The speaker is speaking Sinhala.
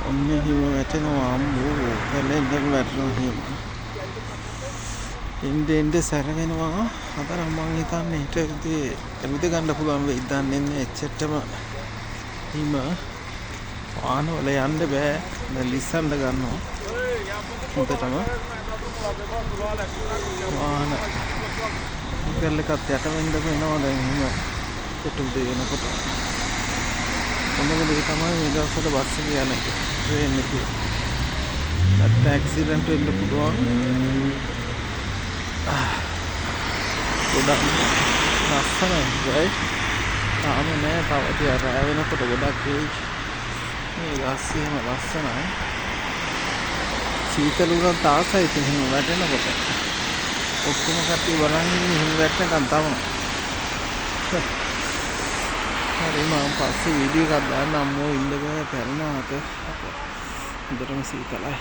ඔන්න හිම වැටෙනවා අම්මෝ වැලෙන්දම වැටෙනවා හිම. එන්ඩ සැර වෙනවා. අද නම් මං හිතන්නේ හිට ඇවිද ගන්න පුළුවන් වෙයි දන්නේ නැහැ. එච්චරටම හිම වාහනවල යන්න බෑ. දැන් ලිස්සන්න ගන්නවා. හොඳටම වාහන ඉකල් එකත් යට වෙන්න වෙනවා දැන් හිම කොටු දෙනකොට. හොඳම දේ තමයි මේ දවස්වල බස් එක යන්නේ. ට්‍රේන් එකේ. නැත්නම් ඇක්සිඩන්ට් වෙන්න පුළුවන්. ගොඩක් ලස්සනයි ගයි. තාම නෑ තව ටික රැ වෙනකොට ගොඩක් වෙයි. මේ ගස්සේම ලස්සනයි. සීතල උනත් ආසයි ඉතින් හිම වැටෙනකොට. ඔක්කොම කට්ටිය බලන් ඉන්නේ හිම වැටෙනකන් තමයි. හරි මම පස්සේ වීඩියෝ එකක් දාන්න අම්මෝ ඉන්න බෑ පැරෙනවා අත. හොඳටම සීතලයි.